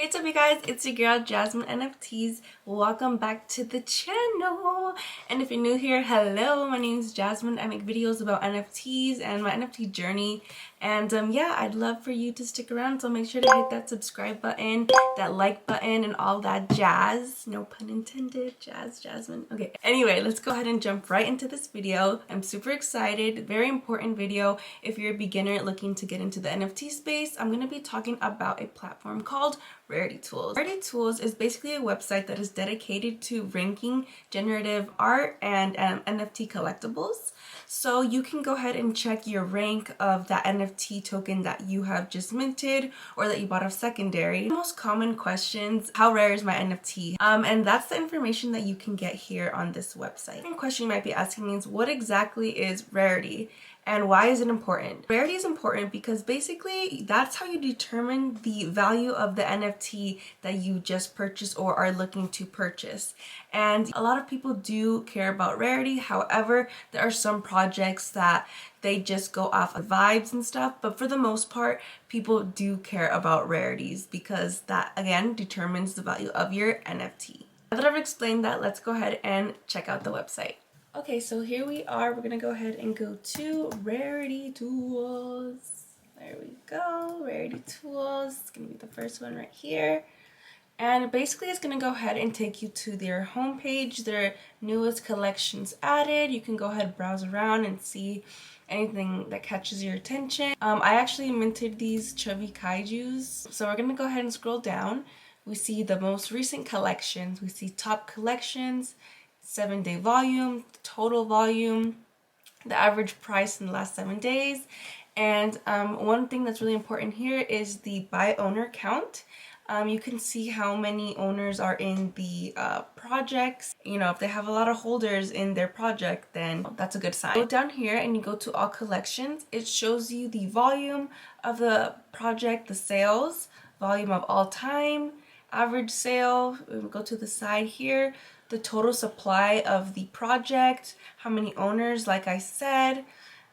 What's up you guys, it's your girl Jasmine NFTs. Welcome back to the channel. And if you're new here, hello, my name is Jasmine. I make videos about NFTs and my NFT journey. And yeah, I'd love for you to stick around, so make sure to hit that subscribe button, that like button, and all that jazz. No pun intended, Jasmine. Okay, anyway, let's go ahead and jump right into this video. I'm super excited, very important video. If you're a beginner looking to get into the NFT space, I'm going to be talking about a platform called rarity.tools. Rarity.tools is basically a website that is dedicated to ranking generative art and NFT collectibles. So you can go ahead and check your rank of that NFT token that you have just minted or that you bought off secondary. The most common questions: how rare is my NFT? And that's the information that you can get here on this website. One question you might be asking is, what exactly is rarity? And why is it important? Rarity is important because basically that's how you determine the value of the NFT that you just purchased or are looking to purchase. And a lot of people do care about rarity. However, there are some projects that they just go off of vibes and stuff. But for the most part, people do care about rarities because that, again, determines the value of your NFT. Now that I've explained that, let's go ahead and check out the website. Okay, so here we are. We're gonna go ahead and go to rarity.tools. There we go, rarity.tools. It's gonna be the first one right here. And basically it's gonna go ahead and take you to their homepage, their newest collections added. You can go ahead and browse around and see anything that catches your attention. I actually minted these chubby kaijus. So we're gonna go ahead and scroll down. We see the most recent collections. We see top collections, 7-day volume, total volume, the average price in the last 7 days. And one thing that's really important here is the by owner count. You can see how many owners are in the projects. You know, if they have a lot of holders in their project, then that's a good sign. Go down here and you go to all collections. It shows you the volume of the project, the sales, volume of all time, average sale. We'll go to the side here, the total supply of the project, how many owners, like I said,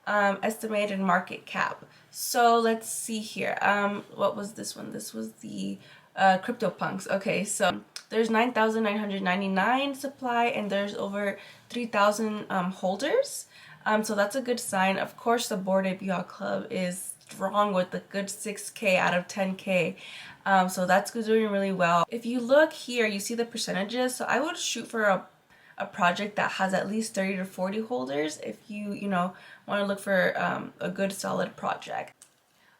estimated market cap. So let's see here. What was this one? This was the CryptoPunks. Okay, so there's 9,999 supply and there's over 3,000 holders. So that's a good sign. Of course, the Bored Ape Yacht Club is strong with a good 6K out of 10K. So that's doing really well. If you look here, you see the percentages. So I would shoot for a project that has at least 30 to 40 holders if you want to look for a good solid project.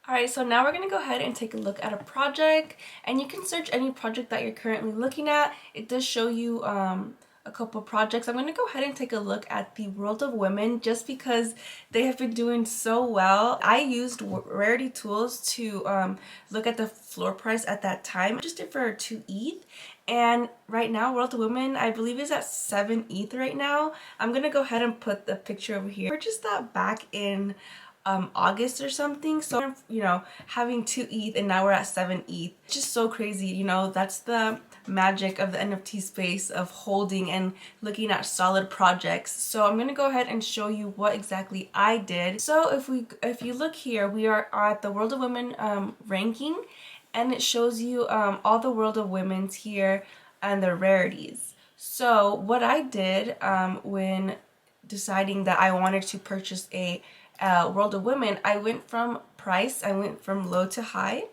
Alright, so now we're going to go ahead and take a look at a project, and you can search any project that you're currently looking at. It does show you a couple projects. I'm going to go ahead and take a look at the World of Women just because they have been doing so well. I used rarity.tools to look at the floor price at that time. I just did for 2 ETH, and right now World of Women I believe is at 7 ETH right now. I'm going to go ahead and put the picture over here. I purchased that back in August or something, so having 2 ETH and now we're at 7 ETH. It's just so crazy. That's the magic of the NFT space, of holding and looking at solid projects. So I'm going to go ahead and show you what exactly I did. So if you look here, we are at the World of Women ranking, and it shows you all the World of Women's here and their rarities. So what I did when deciding that I wanted to purchase a World of Women, I went from price, I went from low to high.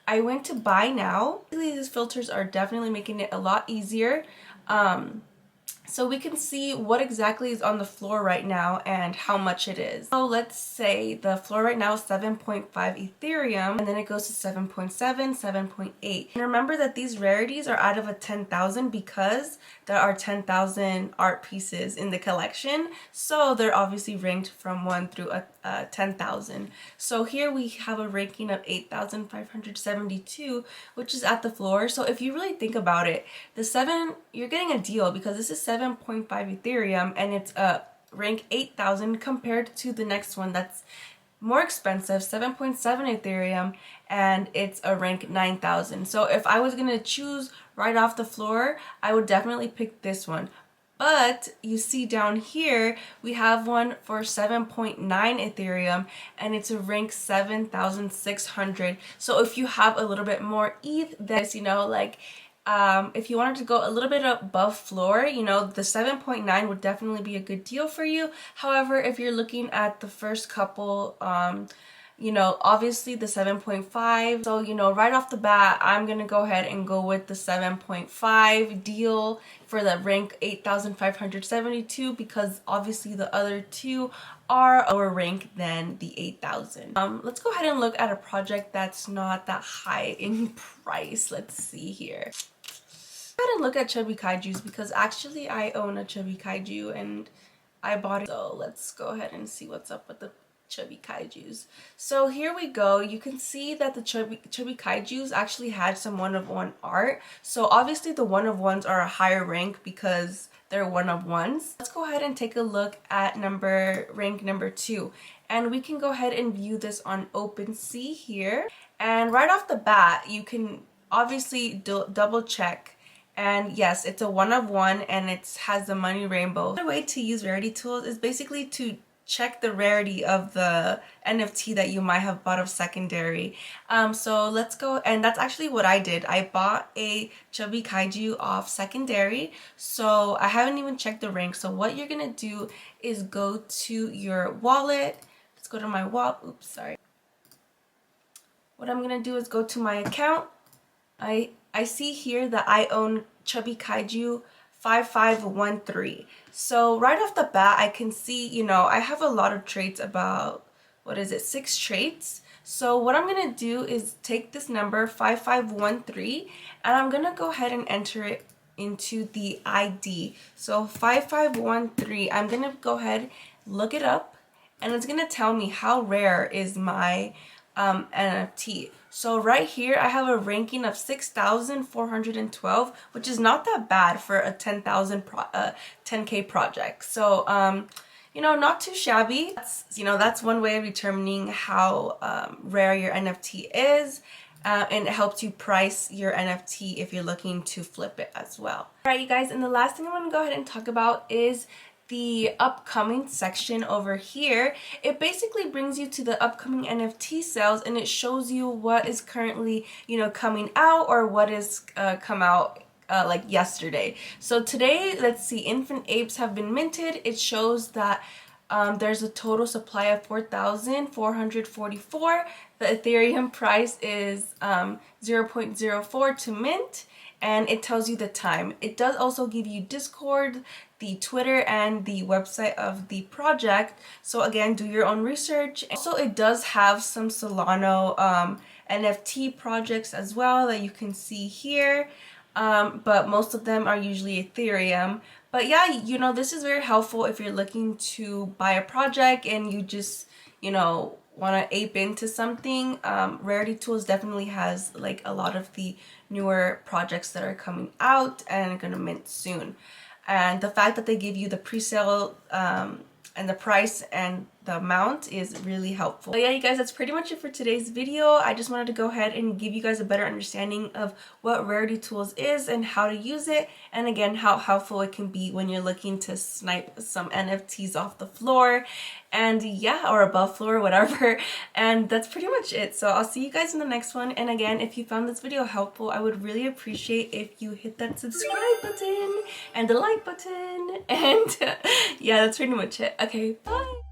I went to buy now. These filters are definitely making it a lot easier. So we can see what exactly is on the floor right now and how much it is. So let's say the floor right now is 7.5 Ethereum, and then it goes to 7.7, 7.8. And remember that these rarities are out of a 10,000 because there are 10,000 art pieces in the collection. So they're obviously ranked from 1 through 10,000. So here we have a ranking of 8,572, which is at the floor. So if you really think about it, you're getting a deal because this is 7.5 Ethereum and it's rank 8,000 compared to the next one that's more expensive, 7.7 Ethereum, and it's a rank 9,000. So if I was gonna choose right off the floor, I would definitely pick this one. But you see down here, we have one for 7.9 Ethereum, and it's a rank 7,600. So if you have a little bit more ETH, that's, you know, like, if you wanted to go a little bit above floor, you know, the 7.9 would definitely be a good deal for you. However, if you're looking at the first couple, you know, obviously the 7.5. So, you know, right off the bat, I'm going to go ahead and go with the 7.5 deal for the rank 8,572 because obviously the other two are lower rank than the 8,000. Let's go ahead and look at a project that's not that high in price. Let's see here. Go ahead and look at Chubby Kaiju's because actually I own a Chubby Kaiju and I bought it. So let's go ahead and see what's up with the Chubby Kaijus. So here we go. You can see that the Chubby Kaijus actually had some one-of-one art. So obviously the one-of-ones are a higher rank because they're one-of-ones. Let's go ahead and take a look at rank number 2. And we can go ahead and view this on OpenSea here. And right off the bat, you can obviously double check. And yes, it's a one-of-one and it has the money rainbow. Another way to use Rarity tools is basically to check the rarity of the NFT that you might have bought of secondary. So let's go, and that's actually what I did. I bought a Chubby Kaiju off secondary, so I haven't even checked the rank. So what you're gonna do is go to your wallet. Let's go to my wallet. Oops, sorry. What I'm gonna do is go to my account. I see here that I own Chubby Kaiju 5513. So right off the bat, I can see, you know, I have a lot of traits, about, what is it, 6 traits. So what I'm going to do is take this number 5513 and I'm going to go ahead and enter it into the ID. So 5513, I'm going to go ahead, look it up, and it's going to tell me how rare is my NFT. So right here I have a ranking of 6,412, which is not that bad for a 10K project. So you know, not too shabby. That's one way of determining how rare your NFT is. And it helps you price your NFT if you're looking to flip it as well. Alright, you guys, and the last thing I want to go ahead and talk about is the upcoming section over here. It basically brings you to the upcoming NFT sales, and it shows you what is currently, you know, coming out or what is come out like yesterday. So today, let's see, Infant Apes have been minted. It shows that there's a total supply of 4,444. The Ethereum price is 0.04 to mint, and it tells you the time. It does also give you Discord, the Twitter, and the website of the project. So again, do your own research. Also, it does have some Solana NFT projects as well that you can see here. But most of them are usually Ethereum. But yeah, you know, this is very helpful if you're looking to buy a project and you just, you know, want to ape into something. Rarity Tools definitely has like a lot of the newer projects that are coming out and are going to mint soon. And the fact that they give you the pre-sale and the price and the amount is really helpful. But yeah, you guys, that's pretty much it for today's video. I just wanted to go ahead and give you guys a better understanding of what Rarity Tools is and how to use it, and again, how helpful it can be when you're looking to snipe some NFTs off the floor, and yeah, or above floor, whatever. And that's pretty much it. So I'll see you guys in the next one. And again, if you found this video helpful, I would really appreciate if you hit that subscribe button and the like button. And yeah, that's pretty much it. Okay, bye.